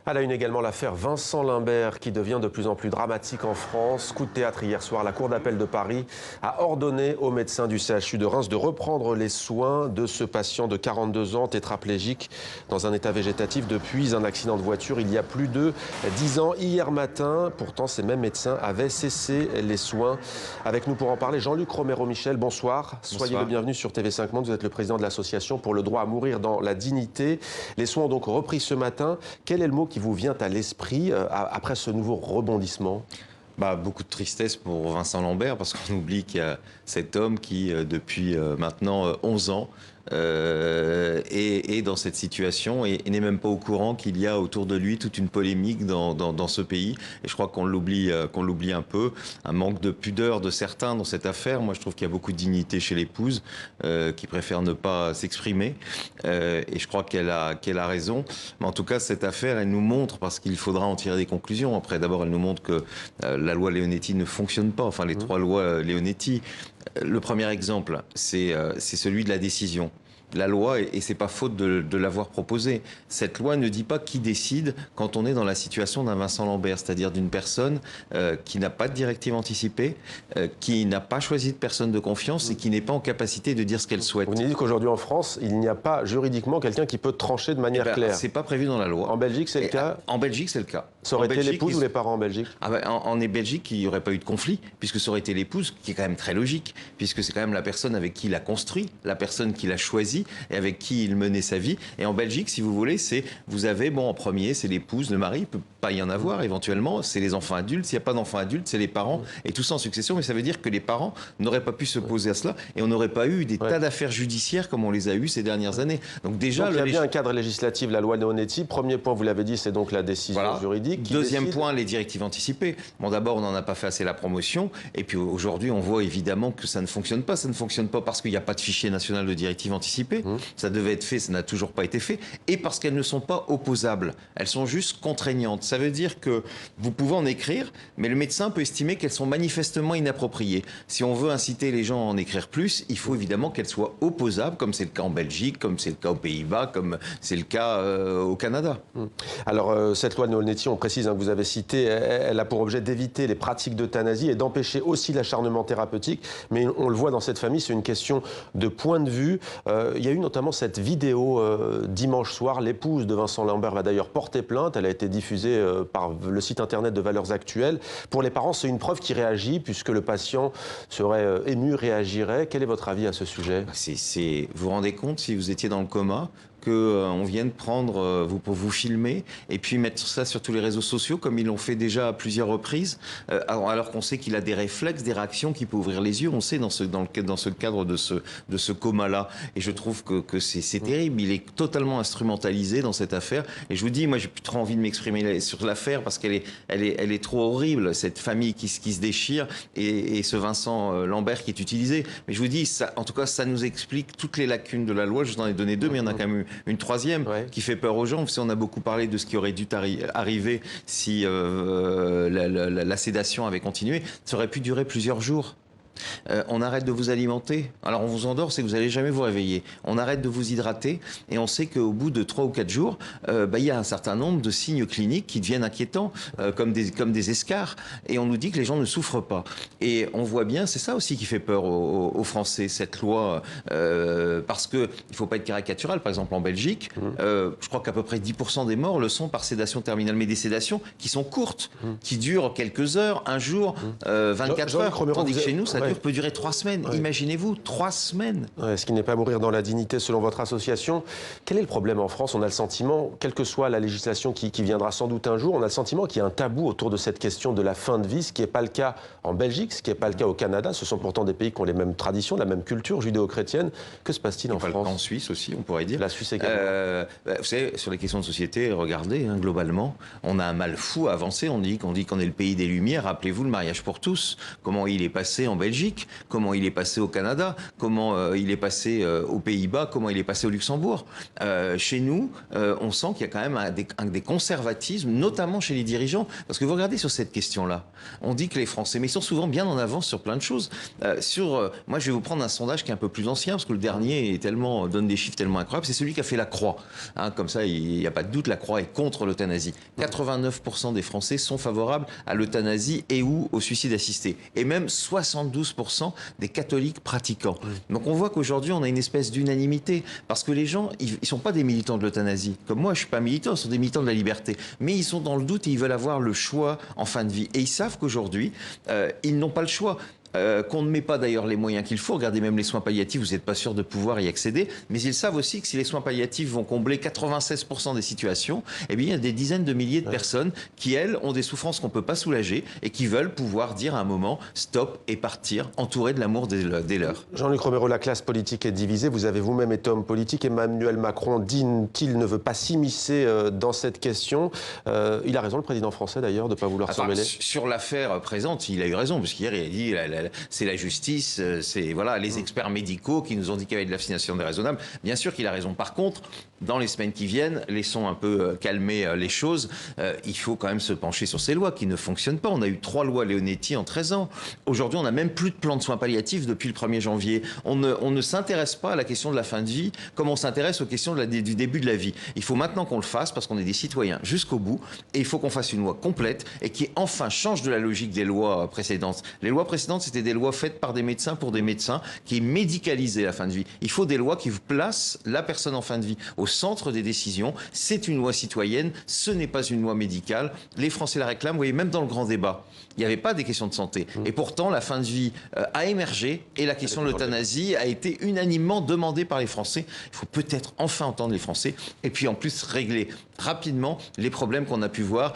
À la une également, l'affaire Vincent Limbert qui devient de plus en plus dramatique en France. Coup de théâtre hier soir, la Cour d'appel de Paris a ordonné aux médecins du CHU de Reims de reprendre les soins de ce patient de 42 ans, tétraplégique, dans un état végétatif depuis un accident de voiture il y a plus de 10 ans. Hier matin, pourtant, ces mêmes médecins avaient cessé les soins. Avec nous pour en parler, Jean-Luc Romero-Michel, bonsoir. Soyez le bienvenu sur TV5 Monde. Vous êtes le président de l'association pour le droit à mourir dans la dignité. Les soins ont donc repris ce matin. Quel est le mot qui vous vient à l'esprit après ce nouveau rebondissement? Beaucoup de tristesse pour Vincent Limbert, parce qu'on oublie qu'il y a cet homme qui, depuis maintenant 11 ans, est dans cette situation et n'est même pas au courant qu'il y a autour de lui toute une polémique dans ce pays. Et je crois qu'on l'oublie un peu. Un manque de pudeur de certains dans cette affaire. Moi, je trouve qu'il y a beaucoup de dignité chez l'épouse qui préfère ne pas s'exprimer. Et je crois qu'elle a raison. Mais en tout cas, cette affaire, elle nous montre, parce qu'il faudra en tirer des conclusions. Après, d'abord, elle nous montre que la loi Leonetti ne fonctionne pas. Enfin, les trois lois Leonetti. Le premier exemple, c'est celui de la décision. La loi, et c'est pas faute de l'avoir proposée, cette loi ne dit pas qui décide quand on est dans la situation d'un Vincent Limbert, c'est-à-dire d'une personne qui n'a pas de directive anticipée, qui n'a pas choisi de personne de confiance et qui n'est pas en capacité de dire ce qu'elle souhaite. Vous nous dites qu'aujourd'hui en France, il n'y a pas juridiquement quelqu'un qui peut trancher de manière claire. C'est pas prévu dans la loi. En Belgique, c'est le cas? En Belgique, c'est le cas. Ça aurait été l'épouse ou les parents en Belgique? En Belgique, il n'y aurait pas eu de conflit, puisque ça aurait été l'épouse, qui est quand même très logique, puisque c'est quand même la personne avec qui il a construit, la personne qu'il a choisie et avec qui il menait sa vie. Et en Belgique, si vous voulez, vous avez, en premier, c'est l'épouse, le mari, il peut pas y en avoir éventuellement, c'est les enfants adultes. S'il n'y a pas d'enfants adultes, c'est les parents, et tout ça en succession. Mais ça veut dire que les parents n'auraient pas pu se poser à cela, et on n'aurait pas eu des tas d'affaires judiciaires comme on les a eues ces dernières années. Donc déjà, il y a bien un cadre législatif, la loi Leonetti. Premier point, vous l'avez dit, c'est donc la décision juridique. Deuxième point, les directives anticipées. D'abord, on n'en a pas fait assez la promotion, et puis aujourd'hui, on voit évidemment que ça ne fonctionne pas. Ça ne fonctionne pas parce qu'il n'y a pas de fichier national de directives anticipées. Ça devait être fait, ça n'a toujours pas été fait, et parce qu'elles ne sont pas opposables. Elles sont juste contraignantes. Ça veut dire que vous pouvez en écrire, mais le médecin peut estimer qu'elles sont manifestement inappropriées. Si on veut inciter les gens à en écrire plus, il faut évidemment qu'elles soient opposables, comme c'est le cas en Belgique, comme c'est le cas aux Pays-Bas, comme c'est le cas au Canada. Alors, cette loi Leonetti, on précise, que vous avez citée, elle a pour objet d'éviter les pratiques d'euthanasie et d'empêcher aussi l'acharnement thérapeutique. Mais on le voit dans cette famille, c'est une question de point de vue. Il y a eu notamment cette vidéo dimanche soir. L'épouse de Vincent Limbert va d'ailleurs porter plainte. Elle a été diffusée par le site internet de Valeurs Actuelles. Pour les parents, c'est une preuve qui réagit, puisque le patient serait ému, réagirait. Quel est votre avis à ce sujet? Vous vous rendez compte, si vous étiez dans le coma, qu'on vienne prendre, vous filmer et puis mettre ça sur tous les réseaux sociaux, comme ils l'ont fait déjà à plusieurs reprises, alors qu'on sait qu'il a des réflexes, des réactions, qu'il peut ouvrir les yeux, on sait dans ce cadre de ce coma-là. Et je trouve que c'est terrible, il est totalement instrumentalisé dans cette affaire. Et je vous dis, moi j'ai plus trop envie de m'exprimer sur l'affaire, parce qu'elle est trop horrible, cette famille qui se déchire, et ce Vincent Limbert qui est utilisé. Mais je vous dis, ça, en tout cas, ça nous explique toutes les lacunes de la loi. Je vous en ai donné deux, mais il y en a quand même une troisième qui fait peur aux gens. Vous savez, on a beaucoup parlé de ce qui aurait dû arriver si la sédation avait continué. Ça aurait pu durer plusieurs jours. On arrête de vous alimenter. Alors on vous endort, c'est que vous n'allez jamais vous réveiller. On arrête de vous hydrater, et on sait qu'au bout de 3 ou 4 jours, il y a un certain nombre de signes cliniques qui deviennent inquiétants, comme des escarres, et on nous dit que les gens ne souffrent pas. Et on voit bien, c'est ça aussi qui fait peur aux Français, cette loi, parce qu'il ne faut pas être caricatural. Par exemple en Belgique, je crois qu'à peu près 10% des morts le sont par sédation terminale, mais des sédations qui sont courtes, qui durent quelques heures, un jour, 24 heures, tandis que chez nous, ça peut durer 3 semaines. Imaginez-vous, 3 semaines. Ce qui n'est pas mourir dans la dignité, selon votre association. Quel est le problème en France? On a le sentiment, quelle que soit la législation qui viendra sans doute un jour, on a le sentiment qu'il y a un tabou autour de cette question de la fin de vie, ce qui n'est pas le cas en Belgique, ce qui n'est pas le cas au Canada. Ce sont pourtant des pays qui ont les mêmes traditions, la même culture judéo-chrétienne. Que se passe-t-il en France? En Suisse aussi, on pourrait dire. La Suisse également. Vous savez, sur les questions de société, regardez, globalement, on a un mal fou à avancer. On dit qu'on est le pays des Lumières. Rappelez-vous le mariage pour tous, comment il est passé en Belgique. Belgique, comment il est passé au Canada, comment il est passé aux Pays-Bas, comment il est passé au Luxembourg. Chez nous, on sent qu'il y a quand même des conservatismes, notamment chez les dirigeants. Parce que vous regardez sur cette question-là, on dit que les Français, mais ils sont souvent bien en avance sur plein de choses. Moi, je vais vous prendre un sondage qui est un peu plus ancien, parce que le dernier donne des chiffres tellement incroyables. C'est celui qui a fait la Croix. Hein, comme ça, il n'y a pas de doute, la Croix est contre l'euthanasie. 89% des Français sont favorables à l'euthanasie et ou au suicide assisté. Et même 72% des catholiques pratiquants. Donc on voit qu'aujourd'hui, on a une espèce d'unanimité. Parce que les gens, ils ne sont pas des militants de l'euthanasie. Comme moi, je ne suis pas militant, ils sont des militants de la liberté. Mais ils sont dans le doute et ils veulent avoir le choix en fin de vie. Et ils savent qu'aujourd'hui, ils n'ont pas le choix. Qu'on ne met pas d'ailleurs les moyens qu'il faut. Regardez même les soins palliatifs, vous n'êtes pas sûr de pouvoir y accéder. Mais ils savent aussi que si les soins palliatifs vont combler 96% des situations, eh bien, il y a des dizaines de milliers de personnes qui, elles, ont des souffrances qu'on ne peut pas soulager et qui veulent pouvoir dire à un moment stop et partir, entourés de l'amour des leurs. Jean-Luc Romero, la classe politique est divisée. Vous avez vous-même été homme politique. Emmanuel Macron dit qu'il ne veut pas s'immiscer dans cette question. Il a raison, le président français, d'ailleurs, de ne pas vouloir s'en mêler. Sur l'affaire présente, il a eu raison, parce qu'hier, il a dit c'est la justice, c'est voilà, les experts médicaux qui nous ont dit qu'il y avait de la vaccination déraisonnable. Bien sûr qu'il a raison. Par contre, dans les semaines qui viennent, laissons un peu calmer les choses. Il faut quand même se pencher sur ces lois qui ne fonctionnent pas. On a eu 3 lois Leonetti en 13 ans. Aujourd'hui, on n'a même plus de plan de soins palliatifs depuis le 1er janvier. On ne s'intéresse pas à la question de la fin de vie comme on s'intéresse aux questions du début de la vie. Il faut maintenant qu'on le fasse parce qu'on est des citoyens jusqu'au bout et il faut qu'on fasse une loi complète et qui enfin change de la logique des lois précédentes. Les lois précédentes, c'était des lois faites par des médecins pour des médecins qui médicalisaient la fin de vie. Il faut des lois qui placent la personne en fin de vie au centre des décisions. C'est une loi citoyenne, ce n'est pas une loi médicale. Les Français la réclament. Vous voyez, même dans le grand débat, il n'y avait pas des questions de santé. Et pourtant, la fin de vie a émergé et la question de l'euthanasie a été unanimement demandée par les Français. Il faut peut-être enfin entendre les Français et puis en plus régler rapidement les problèmes qu'on a pu voir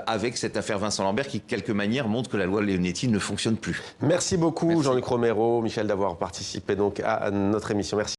avec cette affaire Vincent Lambert qui, de quelque manière, montre que la loi Leonetti ne fonctionne plus. Merci beaucoup, Jean-Luc Romero, Michel, d'avoir participé donc à notre émission. Merci.